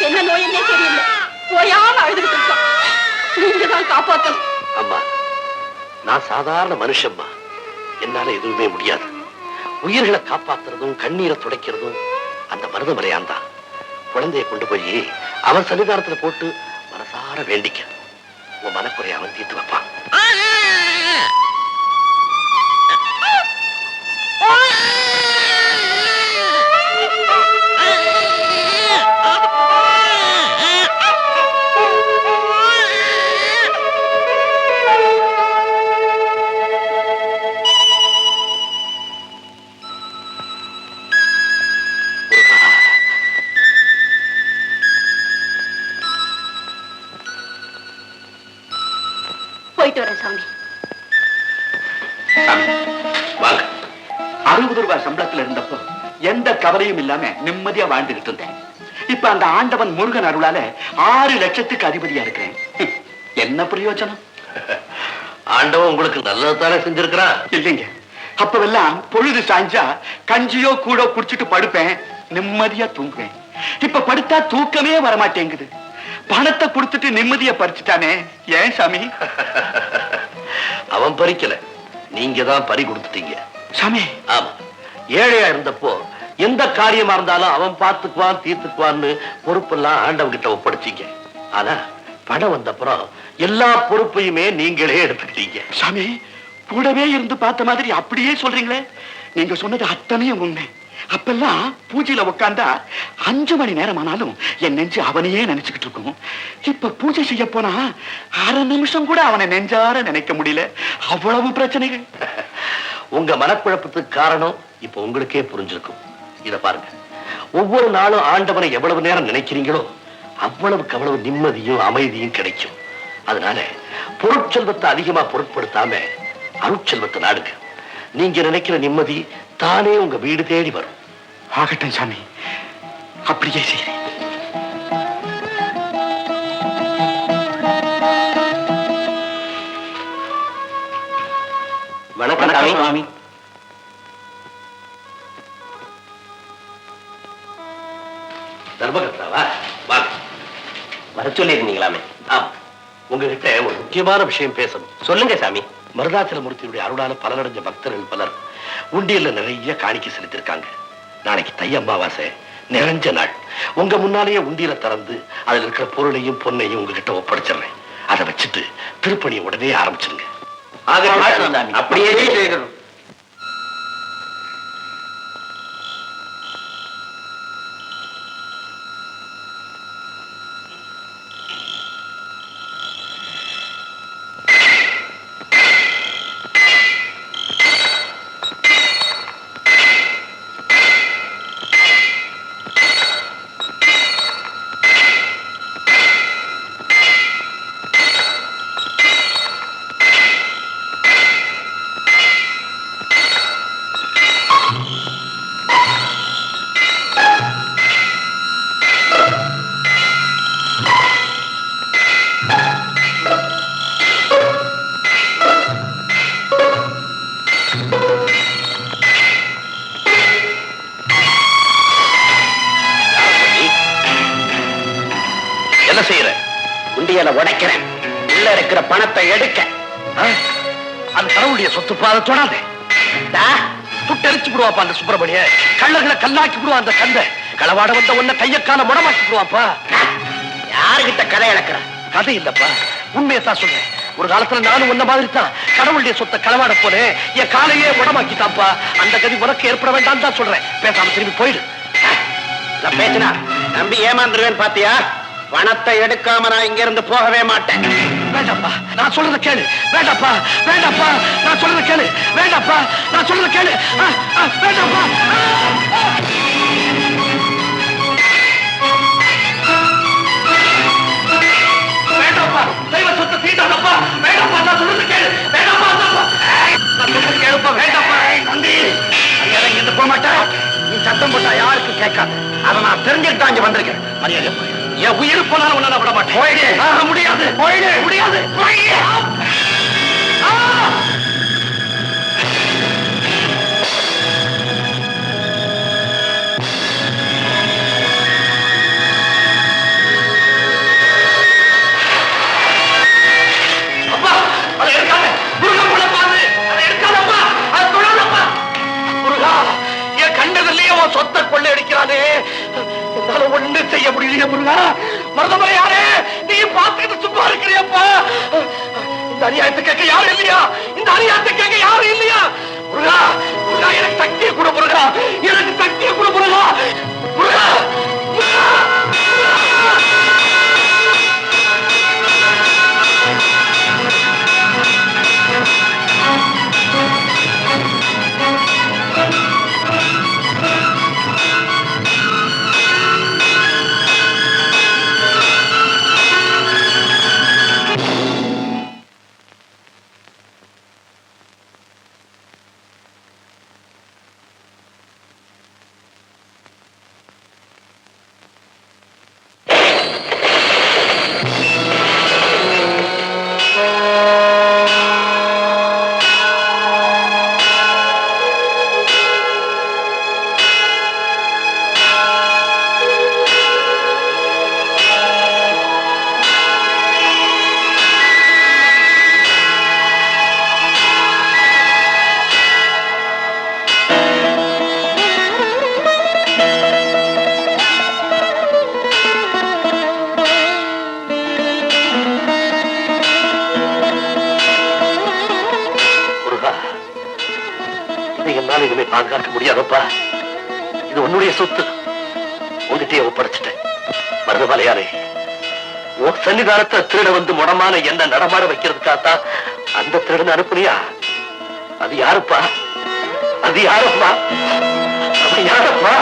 என்ன நோயினே தெரியல. ஓயாம அழுதுகிட்டு இருக்கோம். நீங்கதான் காப்பாத்தணும். அம்மா, நான் சாதாரண மனுஷம்மா. என்னால எதுவுமே முடியாது. உயிர்களை காப்பாத்துறதும் கண்ணீரை துடைக்கிறதும் அந்த மருதமலையான் தான். குழந்தைய கொண்டு போய் அவன் சன்னிதானத்துல போட்டு மனசார வேண்டிக்க. உன் மனக்குறைய அவன் தீர்த்து வைப்பான். போயிட்டு வரேன் சாமி. 60 ரூபாய் சம்பளத்துல இருந்தப்போ எந்த கவலையும் இல்லாம நிம்மதியா வாழ்ந்துகிட்டு இருந்தேன். இப்ப அந்த ஆண்டவன் முருகன் அருளால 6 லட்சத்துக்கு அதிபதியா இருக்கிறேன். என்ன பிரயோஜனம்? ஆண்டவன் உங்களுக்கு நல்லதானே செஞ்சிருக்கிறான். இல்லைங்க, அப்பவெல்லாம் பொழுது சாஞ்சா கஞ்சியோ கூடோ குடிச்சிட்டு படுப்பேன், நிம்மதியா தூங்குவேன். இப்ப படுத்தா தூக்கமே வரமாட்டேங்குது. பணத்தை கொடுத்துட்டு நிம்மதியை பறிச்சுட்டானே. ஏன் சாமி? அவன் பறிக்கல, நீங்க தான் பறி கொடுத்துட்டீங்க சாமி. ஆமா, ஏழையா இருந்தப்போ எந்த காரியமா இருந்தாலும் அவன் பார்த்துக்குவான் தீர்த்துக்குவான்னு பொறுப்பெல்லாம் ஆண்டவன்கிட்ட ஒப்படைச்சீங்க. ஆனா பணம் வந்தப்புறம் எல்லா பொறுப்பையுமே நீங்களே எடுத்துக்கிட்டீங்க. சாமி, கூடவே இருந்து பார்த்த மாதிரி அப்படியே சொல்றீங்களே. நீங்க சொன்னது அத்தனையும் உண்மை. அப்பெல்லாம் பூஜையில உட்கார்ந்தா 5 மணி நேரம் ஆனாலும் என் நெஞ்சு அவனையே நினைச்சுக்கிட்டு இருக்கும். இப்ப பூஜை செய்ய போனா 1/2 நிமிஷம் கூட அவனை நெஞ்சார நினைக்க முடியல. அவ்வளவு பிரச்சனைகள். உங்க மனக்குழப்பத்துக்கு காரணம் இப்ப உங்களுக்கே புரிஞ்சிருக்கும். இத பாருங்க, ஒவ்வொரு நாளும் ஆண்டவனை எவ்வளவு நேரம் நினைக்கிறீங்களோ அவ்வளவுக்கு அவ்வளவு நிம்மதியும் அமைதியும் கிடைக்கும். அதனால பொருட்செல்வத்தை அதிகமா பொருட்படுத்தாம அருட்செல்வத்தை நாடுங்க. நீங்க நினைக்கிற நிம்மதி தானே உங்க வீடு தேடி வரும். ஆகட்டும் சாமி, அப்படியே செய்கிறேன். வணக்கம் சாமி. தர்மகர்த்தாவா? வர சொல்லி இருந்தீங்களாமே. ஆமா, உங்ககிட்ட ஒரு முக்கியமான விஷயம் பேசணும். சொல்லுங்க சாமி. மருதாச்சலமூர்த்தியுடைய அருளால பலனடைஞ்ச பக்தர்கள் பலர் உண்டியல்ல நிறைய காணிக்கை செலுத்திருக்காங்க. நாளைக்கு தை அமாவாசை, நிறைஞ்ச நாள். உங்க முன்னாலேயே உண்டியலை திறந்து அதுல இருக்கிற பொருளையும் பொன்னையும் உங்ககிட்ட ஒப்படைச்சிடுறேன். அதை வச்சுட்டு திருப்பணியை உடனே ஆரம்பிச்சிருங்க. அப்படியே செய்கிறோம். என்ன செய்யற? உண்டியலை உடைக்கிறேன். உள்ள இருக்கிற பணத்தை எடுக்க. அந்த கடவுளுடைய சொத்துப்பா, அதை தொடாதே. சுட்டரிச்சு விடுவாப்பா அந்த சுப்பிரமணிய. கள்ளர்களை கல்லாக்கி விடுவா அந்த கந்த. களவாட வந்த உன்ன கையக்கால முடமாக்கி விடுவாப்பா. யாருகிட்ட கதை இழக்கிற? கதை இல்லப்பா, உண்மையத்தான் சொல்றேன். ஒரு காலத்துல நானும் உன்ன மாதிரி தான் கடவுளுடைய சொத்தை களவாட போனேன். என் காலையே முடமாக்கிட்டாப்பா. அந்த கதி உனக்கு ஏற்பட வேண்டாம் தான் சொல்றேன். பேசாம திரும்பி போயிடு. பேசினா நம்பி ஏமாந்துருவேன் பாத்தியா? பணத்தை எடுக்காம நான் இங்க இருந்து போகவே மாட்டேன். வேண்டாப்பா, நான் சொல்றத கேளு. வேண்டாப்பா, வேண்டாப்பா, நான் சொல்றத கேளு. வேண்டாப்பா, நான் சொல்றத கேளு. வேண்டாப்பா. வேண்டாப்பா, தெய்வ சொத்தை தீண்டாதப்பா. வேண்டாப்பா, நான் சொல்றத கேளு. வேண்டாப்பா, நான் சொல்றத கேளுப்பா. வேண்டாப்பா. நந்தி, இங்க இருந்து போக மாட்டேன். நீ சத்தம் போட்டா யாருக்கு கேட்காது. அதை நான் தெரிஞ்சுட்டு தான் இங்க வந்திருக்கேன். மரியாதை போய் என் உயிர் போனாலும் உன்னால விட மாட்டேன். போயிடு. முடியாது, போயிடு. முடியாது, போயிடு. ஒண்ணு செய்ய முடியல முருகா. மருதமலையாரே, நீ பார்த்துக்கிட்டு சும்மா இருக்கிறியப்பா. இந்த அநியாயத்தை கேட்க யாரும் இல்லையா? இந்த அநியாயத்தை கேட்க யாரும் இல்லையா? முருகா, முருகா, எனக்கு சக்தியை கூட முருகா, எனக்கு சக்தியை கூட முருகா. முருகா, முருகா. இனிமே பாதுகாக்க முடியாதப்பா. இது உன்னுடைய சொத்து, உங்ககிட்டயே ஒப்படைச்சிட்டேன். மருதமலையாரே, உன் சன்னிதானத்தை திருட வந்து முடமான என்ன நடமாட வைக்கிறதுக்காகத்தான் அந்த திருடன் அனுப்புறியா? அது யாருப்பா? அது யாரப்பா? அது யாரப்பா?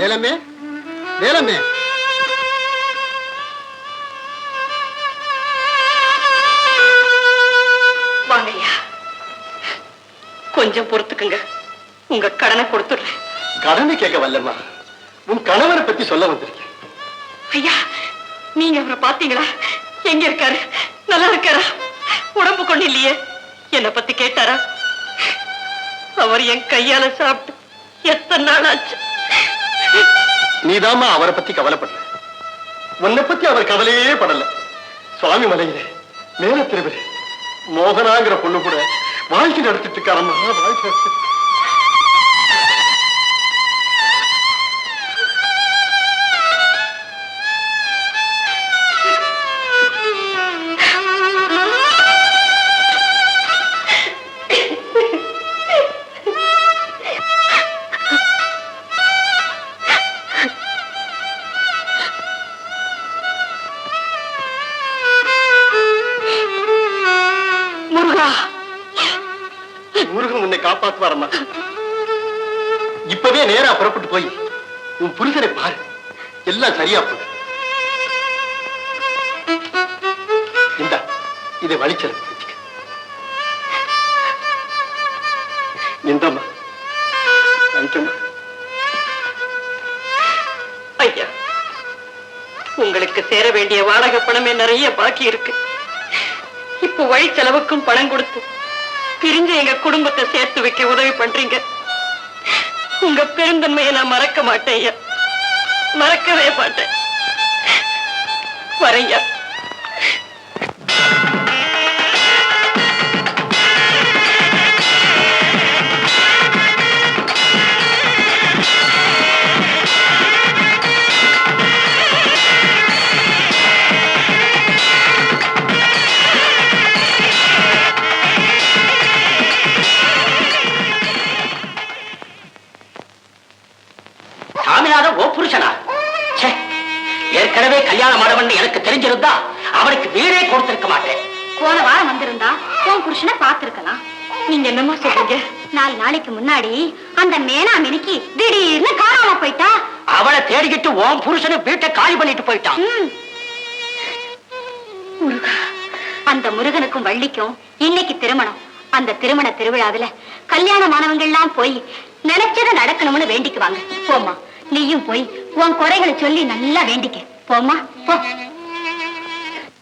வேலம்மே, வேலம்மே, வாங்கய்யா, கொஞ்சம் பொறுத்துக்குங்க, உங்க கடனை கொடுத்துடுறேன். கடனை கேட்க வரலம்மா, உன் கணவரை பத்தி சொல்ல வந்திருக்கேன். ஐயா, நீங்க அவரை பாத்தீங்களா? எங்க இருக்காரு? நல்லா இருக்காரா? உடம்பு கொண்டு இல்லையே, என்னை பத்தி கேட்டாரா? அவர் என் கையால சாப்பிட்டு எத்தனை நாள் ஆச்சு. நீதாமா அவரை பத்தி கவலைப்படல, உன்னை பத்தி அவர் கவலையே படல. சுவாமி மலையிலே மேல திருவிழா மோகனாங்கிற பொண்ணு கூட வாழ்க்கை நடத்திட்டு இருக்காரம்மா, வாழ்க்கை நடத்திட்டு. முருகன் உன்னை காப்பாற்றுவாரம்மா. இப்பவே நேரா புறப்பட்டு போய் உன் புருஷனை பாரு, எல்லாம் சரியா போகுது. இந்த இதை வழிச்சல் இந்தம்மா, ஐயா, உங்களுக்கு சேர வேண்டிய வாடகை பணமே நிறைய பாக்கி இருக்கு. இப்போ வழி செலவுக்கும் பணம் கொடுத்து பிரிஞ்சு எங்க குடும்பத்தை சேர்த்து வைக்க உதவி பண்றீங்க. உங்க பெருந்தன்மையை நான் மறக்க மாட்டேன் ஐயா, மறக்கவே மாட்டேன். வரையா. சாமிநாதன் ஓ புருஷனா? ஏற்கனவே கல்யாணம் ஆடவன் எனக்கு தெரிஞ்சிருந்தா அவனுக்கு வீடே கொடுத்திருக்க மாட்டேன். போன வாரம் வந்திருந்தா உன் புருஷனை பார்த்திருக்கலாம். நீங்க என்னமா சொல்றீங்க? 4 நாளைக்கு முன்னாடி அந்த மேனா மினிக்கு திடீர்னு காணாம போயிட்டா. அவளை தேடிக்கிட்டு உன் புருஷனை வீட்டை காலி பண்ணிட்டு போயிட்டான். அந்த முருகனுக்கும் வள்ளிக்கும் இன்னைக்கு திருமணம். அந்த திருமண திருவிழாவில கல்யாணமானவங்க எல்லாம் போய் நினைச்சதை நடக்கணும்னு வேண்டிக்குவாங்க. போமா, நீயும் போய் உன் குறைகளை சொல்லி நல்லா வேண்டிக்க. போமா, போ.